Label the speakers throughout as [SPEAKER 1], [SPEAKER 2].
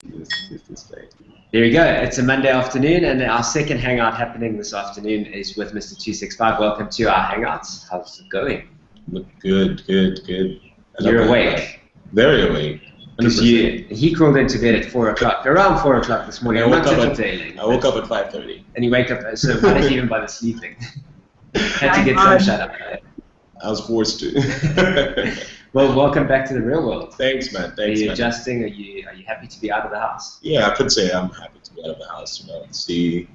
[SPEAKER 1] This day.
[SPEAKER 2] There we go. It's a Monday afternoon, and our second hangout happening this afternoon is with Mr.265. Welcome to our hangouts. How's it going?
[SPEAKER 1] Good.
[SPEAKER 2] You're awake?
[SPEAKER 1] Very awake.
[SPEAKER 2] Because he crawled into bed at 4 o'clock, around 4 o'clock this morning.
[SPEAKER 1] I woke up at 5:30.
[SPEAKER 2] And you wake up, so how did you even bother sleeping? Had to get some shut up.
[SPEAKER 1] I was forced to.
[SPEAKER 2] Well, welcome back to the real world.
[SPEAKER 1] Thanks, man.
[SPEAKER 2] Are you adjusting? Are you happy to be out of the house?
[SPEAKER 1] Yeah, I could say I'm happy to be out of the house. You know, see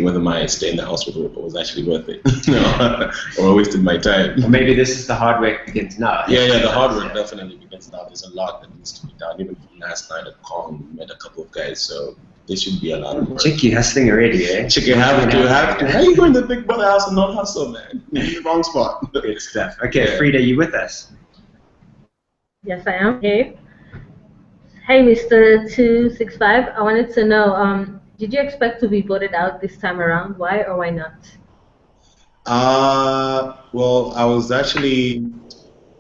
[SPEAKER 1] whether my stay in the house was actually worth it, you know, or I wasted my time.
[SPEAKER 2] Or maybe this is the hard work begins now.
[SPEAKER 1] Yeah, the hard work definitely begins now. There's a lot that needs to be done. Even from last night at Kong, we met a couple of guys, so there should be a lot of work.
[SPEAKER 2] Chick, you hustling already, eh?
[SPEAKER 1] Chick, you have to. How are you going to the Big Brother house and not hustle, man? You're in the wrong spot.
[SPEAKER 2] Good stuff. Okay, Frida, you with us?
[SPEAKER 3] Yes, I am. Hey, Mr.265. I wanted to know, did you expect to be voted out this time around? Why or why not?
[SPEAKER 1] Well,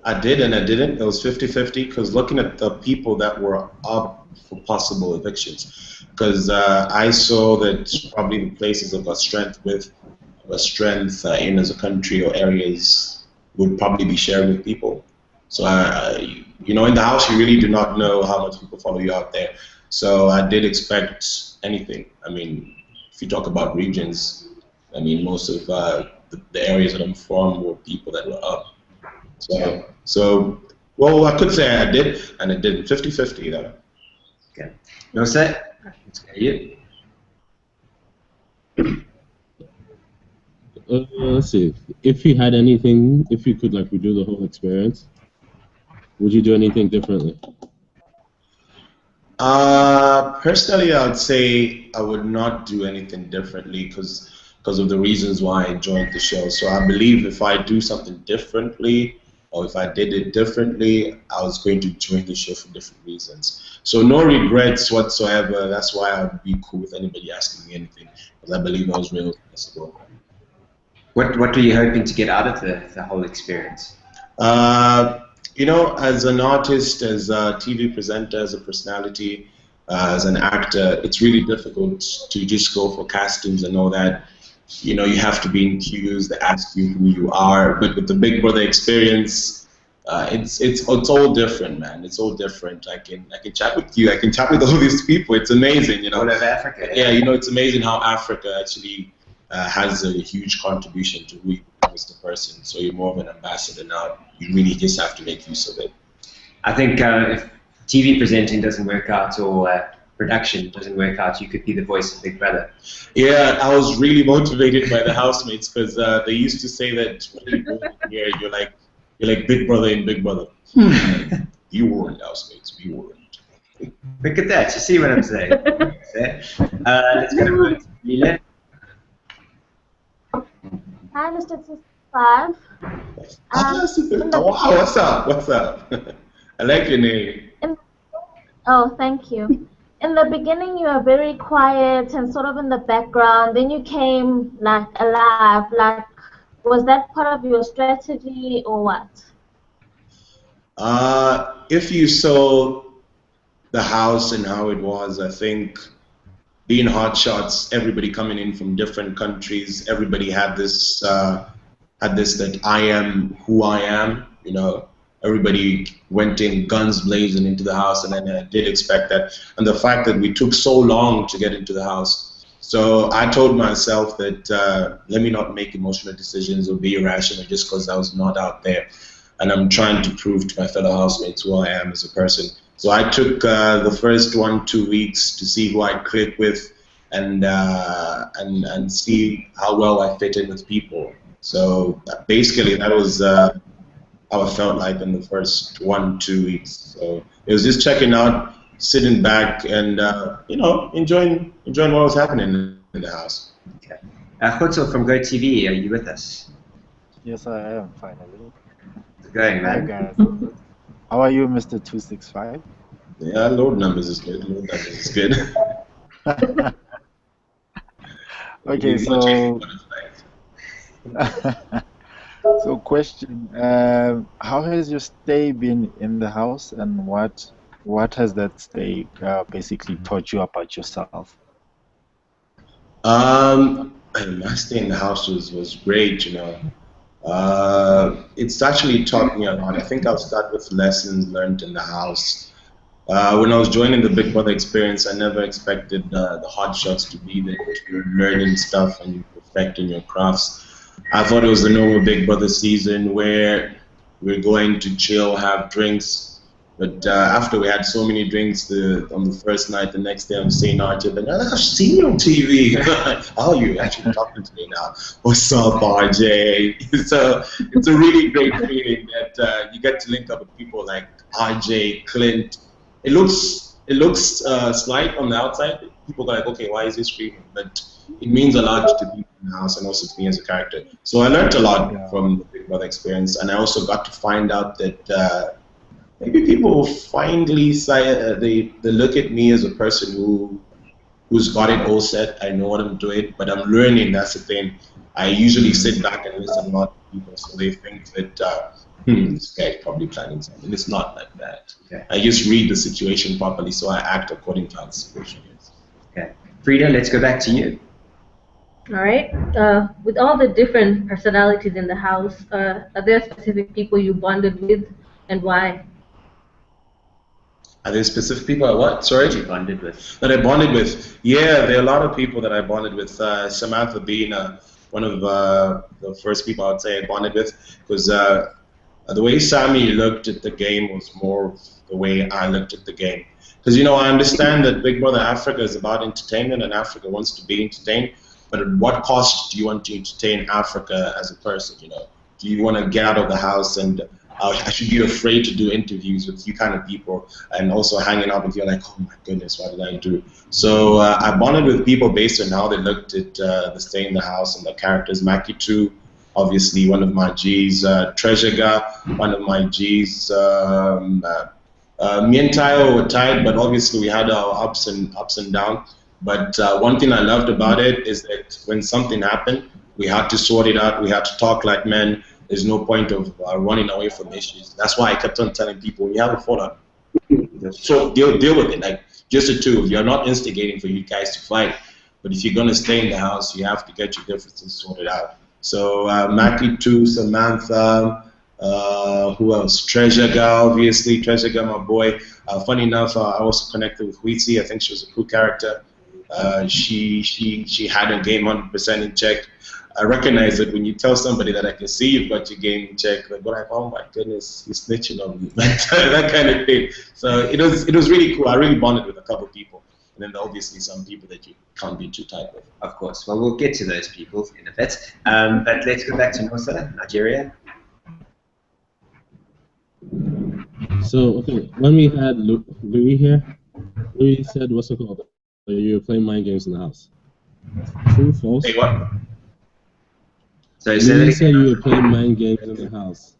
[SPEAKER 1] I did and I didn't. It was 50-50 because looking at the people that were up for possible evictions, because I saw that probably the places that got strength in as a country or areas would probably be shared with people. So, you know, in the house, you really do not know how much people follow you out there. So I did expect anything. I mean, if you talk about regions, I mean, most of the areas that I'm from were people that were up. So well, I could say I did, and it didn't. 50-50, though.
[SPEAKER 2] Okay. No set? Let's go you.
[SPEAKER 4] Let's see. If you had anything, if you could like redo the whole experience, would you do anything differently?
[SPEAKER 1] Personally, I would say I would not do anything differently because of the reasons why I joined the show. So I believe if I do something differently, or if I did it differently, I was going to join the show for different reasons. So no regrets whatsoever. That's why I would be cool with anybody asking me anything, because I believe I was real possible.
[SPEAKER 2] What were you hoping to get out of the whole experience?
[SPEAKER 1] You know, as an artist, as a TV presenter, as a personality, as an actor, it's really difficult to just go for castings and all that. You know, you have to be in queues that ask you who you are. But with the Big Brother experience, it's all different, man. It's all different. I can chat with you. I can chat with all these people. It's amazing, you know.
[SPEAKER 2] All of Africa.
[SPEAKER 1] Yeah, you know, it's amazing how Africa actually has a huge contribution to who you are as the person. So you're more of an ambassador now. You really just have to make use of it.
[SPEAKER 2] I think if TV presenting doesn't work out or production doesn't work out, you could be the voice of Big Brother.
[SPEAKER 1] Yeah, I was really motivated by the housemates because they used to say that when you go here, you're like Big Brother in Big Brother. You weren't housemates, we weren't.
[SPEAKER 2] Look at that, you see what I'm saying? Let's go to Lila.
[SPEAKER 5] Hi, Mr.265.
[SPEAKER 1] Oh, wow, what's up? I like your name.
[SPEAKER 5] Oh, thank you. In the beginning, you were very quiet and sort of in the background. Then you came like alive. Like, was that part of your strategy or what?
[SPEAKER 1] If you saw the house and how it was, I think being Hotshots, everybody coming in from different countries, everybody had this that I am who I am, you know. Everybody went in guns blazing into the house, and then I did expect that. And the fact that we took so long to get into the house, so I told myself that let me not make emotional decisions or be irrational just because I was not out there. And I'm trying to prove to my fellow housemates who I am as a person. So I took the first 1-2 weeks to see who I click with and see how well I fit in with people. So basically that was how I felt like in the first 1-2 weeks. So it was just checking out, sitting back, and you know, enjoying what was happening in the house.
[SPEAKER 2] Okay. Hotshots from GoTV, are you with us?
[SPEAKER 6] Yes, I am finally.
[SPEAKER 2] How's it going, man?
[SPEAKER 6] Hi guys. How are you, Mr.265?
[SPEAKER 1] Yeah, load numbers is good. Load numbers is good.
[SPEAKER 6] Okay, so. So question, how has your stay been in the house, and what what has that stay basically taught you about yourself?
[SPEAKER 1] My stay in the house was great, you know. It's actually taught me a lot. I think I'll start with lessons learned in the house. When I was joining the Big Brother experience, I never expected the Hotshots to be there, to learning stuff and perfecting your crafts. I thought it was the normal Big Brother season where we're going to chill, have drinks. But after we had so many drinks on the first night, the next day I'm saying RJ, but I've seen you on TV. Oh, you're actually talking to me now. What's up, RJ? It's a really great feeling that you get to link up with people like RJ, Clint. It looks slight on the outside. People are like, okay, why is he screaming? But it means a lot to be in the house and also to me as a character. So I learned a lot from the Big Brother experience, and I also got to find out that maybe people finally say they look at me as a person who's got it all set. I know what I'm doing, but I'm learning. That's the thing. I usually sit back and listen a lot to people, so they think that this guy's probably planning something. It's not like that.
[SPEAKER 2] Okay.
[SPEAKER 1] I just read the situation properly, so I act according to how the situation is.
[SPEAKER 2] Okay. Frida, let's go back to you.
[SPEAKER 3] All right. With all the different personalities in the house, are there specific people you bonded with, and why?
[SPEAKER 1] Are there specific people I what? Sorry?
[SPEAKER 2] That you bonded with?
[SPEAKER 1] That I bonded with? Yeah, there are a lot of people that I bonded with. Samantha being one of the first people I would say I bonded with, because the way Sammy looked at the game was more the way I looked at the game. Because, you know, I understand that Big Brother Africa is about entertainment and Africa wants to be entertained, but at what cost do you want to entertain Africa as a person, you know? Do you want to get out of the house and I should be afraid to do interviews with you kind of people and also hanging out with you like, oh my goodness, what did I do? So I bonded with people based on how they looked at the stay in the house and the characters. Mackie 2, obviously one of my G's. Treasure Guy, one of my G's. Me and Tayo were tied, but obviously we had our ups and downs. But one thing I loved about it is that when something happened, we had to sort it out. We had to talk like men. There's no point of running away from issues. That's why I kept on telling people, when you have a fallout, so deal with it. Like, just the two of you. You're not instigating for you guys to fight. But if you're going to stay in the house, you have to get your differences sorted out. So Mackie 2, Samantha, who else? Treasure Guy, obviously. Treasure Guy, my boy. Funny enough, I also connected with Wheatsy. I think she was a cool character. She had her game 100% in check. I recognize it when you tell somebody that I can see you've got your game in check. They're like, oh my goodness, he's snitching on me. That kind of thing. So it was really cool. I really bonded with a couple of people. And then obviously some people that you can't be too tight with.
[SPEAKER 2] Of course. Well, we'll get to those people in a bit. But let's go back to Nosa, Nigeria.
[SPEAKER 4] So, okay, when we had Louis here, Louis said, what's it called? You were playing mind games in the house. True, false?
[SPEAKER 1] Hey, what?
[SPEAKER 2] So
[SPEAKER 4] Louis said you were playing mind games in the house.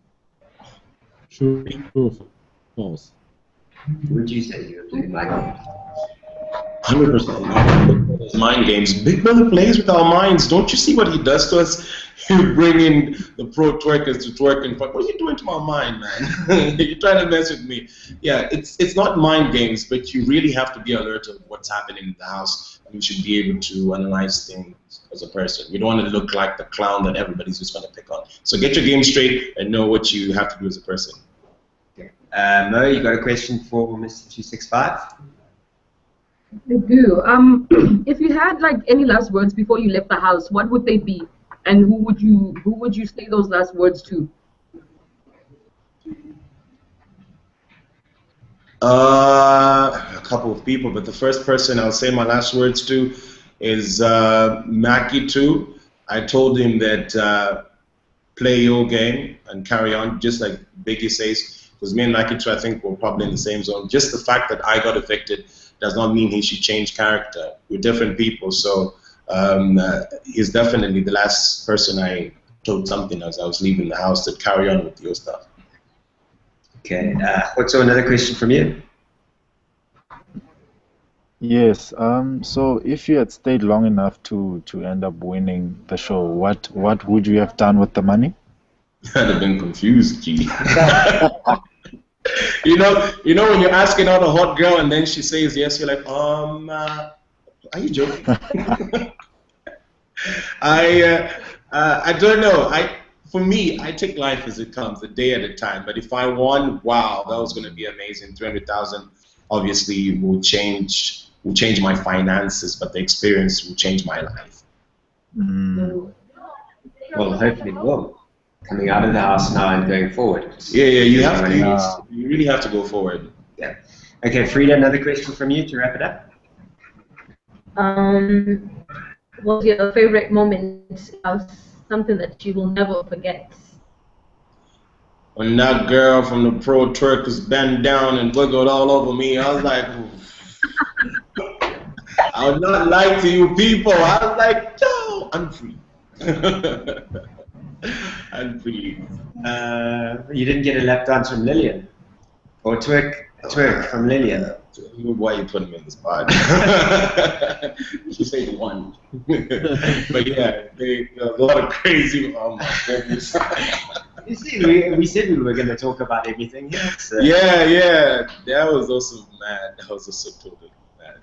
[SPEAKER 4] True or false?
[SPEAKER 2] Would you say you were playing mind games?
[SPEAKER 1] 100% mind games. Big Brother plays with our minds. Don't you see what he does to us? You bring in the pro twerkers to twerk and fuck. What are you doing to my mind, man? You're trying to mess with me. Yeah, it's not mind games, but you really have to be alert of what's happening in the house. You should be able to analyze things as a person. You don't want to look like the clown that everybody's just going to pick on. So get your game straight and know what you have to do as a person.
[SPEAKER 2] Okay. Mo, you got a question for Mr.265?
[SPEAKER 7] I do. If you had like any last words before you left the house, what would they be, and who would you say those last words to?
[SPEAKER 1] A couple of people, but the first person I'll say my last words to is Mackie 2. I told him that play your game and carry on, just like Biggie says, because me and Mackie 2, I think, were probably in the same zone. Just the fact that I got evicted does not mean he should change character. We're different people, so he's definitely the last person I told something as I was leaving the house, that carry on with your stuff.
[SPEAKER 2] Okay, what's another question from you?
[SPEAKER 6] Yes. So if you had stayed long enough to end up winning the show, what would you have done with the money?
[SPEAKER 1] I'd have been confused, gee. you know when you're asking out a hot girl and then she says yes, you're like, are you joking? I don't know. For me, I take life as it comes, a day at a time. But if I won, wow, that was going to be amazing. 300,000 obviously will change my finances, but the experience will change my life.
[SPEAKER 2] Well, hopefully it will. Coming out of the house now and going forward.
[SPEAKER 1] Yeah, you have to. You really have to go forward.
[SPEAKER 2] Yeah. Okay, Frida, another question from you to wrap it up.
[SPEAKER 3] What's your favorite moment? Something that you will never forget?
[SPEAKER 1] When that girl from the Pro Twerkers bent down and wiggled all over me, I was like, I would not lie to you people. I was like, no, I'm free. I'm free.
[SPEAKER 2] You didn't get a lap dance from Lillian? Or twerk from Lillian?
[SPEAKER 1] Why are you putting me in this spot? She said one. But yeah, there's a lot of crazy. Oh my goodness.
[SPEAKER 2] You see, we said we were going to talk about everything here. So.
[SPEAKER 1] Yeah. That was also mad. That was also totally mad.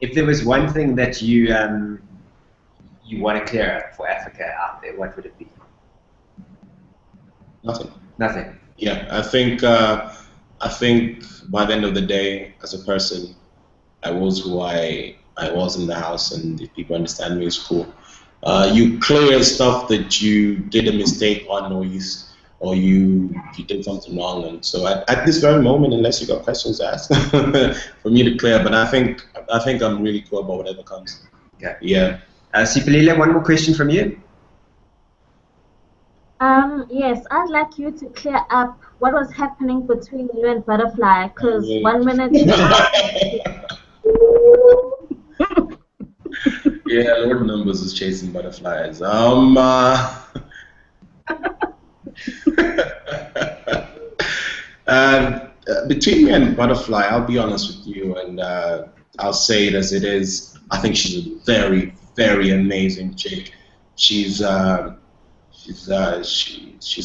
[SPEAKER 2] If there was one thing that you want to clear up for Africa out there, what would it be? Nothing.
[SPEAKER 1] Yeah, I think by the end of the day, as a person, I was who I was in the house, and if people understand me, it's cool. You clear stuff that you did a mistake on, or you did something wrong, and so at this very moment, unless you got questions asked, for me to clear. But I think I'm really cool about whatever comes.
[SPEAKER 2] Okay.
[SPEAKER 1] Yeah.
[SPEAKER 2] Sipilile, one more question from you.
[SPEAKER 5] Yes, I'd like you to clear up what was happening between you and Butterfly, because 1 minute.
[SPEAKER 1] Yeah, Lord Numbers is chasing butterflies. Between me and Butterfly, I'll be honest with you, and I'll say it as it is. I think she's a very, very amazing chick. She's a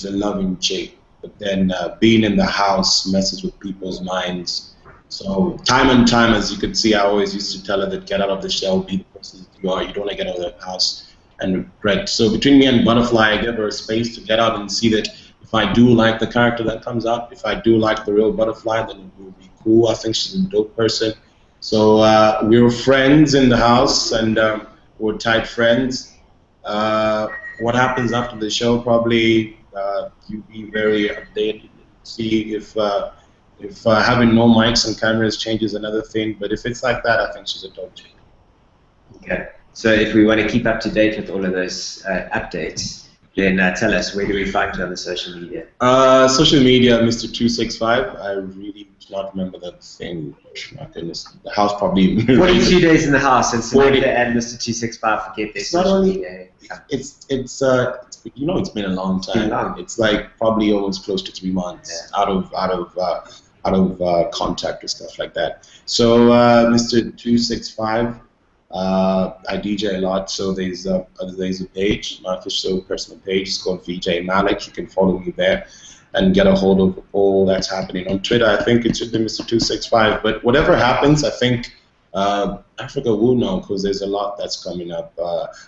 [SPEAKER 1] loving chick, but then being in the house messes with people's minds. So time and time, as you could see, I always used to tell her that get out of the shell, be the person you are. You don't want to get out of the house and regret. So between me and Butterfly, I give her a space to get out and see that if I do like the character that comes out, if I do like the real Butterfly, then it will be cool. I think she's a dope person. So we were friends in the house, and we're tight friends. What happens after the show, probably you'll be very updated. See if having no mics and cameras changes another thing. But if it's like that, I think she's a dope chick.
[SPEAKER 2] Okay. So if we want to keep up to date with all of those updates, then tell us, where do we find you on the social media?
[SPEAKER 1] Social media, Mr.265. I really do not remember that thing. My goodness, the house probably.
[SPEAKER 2] 42 days in the house, and Samantha and Mr.265 forget their social media.
[SPEAKER 1] It's you know, it's been a long time. It's like probably almost close to 3 months out of contact or stuff like that. So Mr.265. I DJ a lot, so there's a page, my official personal page. It's called VJ Malik. You can follow me there and get a hold of all that's happening on Twitter. I think it should be Mr.265. But whatever happens, I think Africa will know, because there's a lot that's coming up.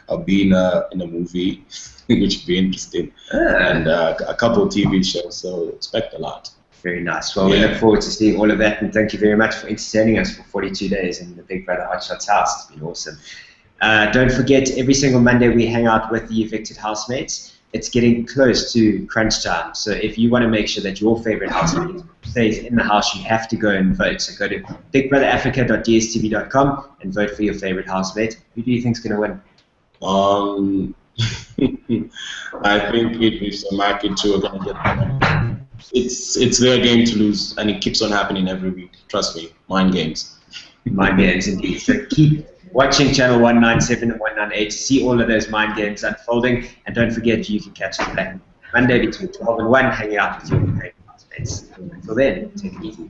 [SPEAKER 1] I'll be in a movie, which would be interesting, and a couple of TV shows. So expect a lot.
[SPEAKER 2] Very nice. Well, we look forward to seeing all of that, and thank you very much for entertaining us for 42 days in the Big Brother Hotshots house. It's been awesome. Don't forget, every single Monday we hang out with the evicted housemates. It's getting close to crunch time, so if you want to make sure that your favorite housemate stays in the house, you have to go and vote. So go to bigbrotherafrica.dstv.com and vote for your favorite housemate. Who do you think is going to win?
[SPEAKER 1] I think it is Samaki too are going to get the It's their game to lose, and it keeps on happening every week. Trust me, mind games.
[SPEAKER 2] Mind games indeed. So keep watching channel 197 and 198 to see all of those mind games unfolding. And don't forget, you can catch us back Monday between 12 and 1, hanging out with your favorite housemates. Until then, take it easy.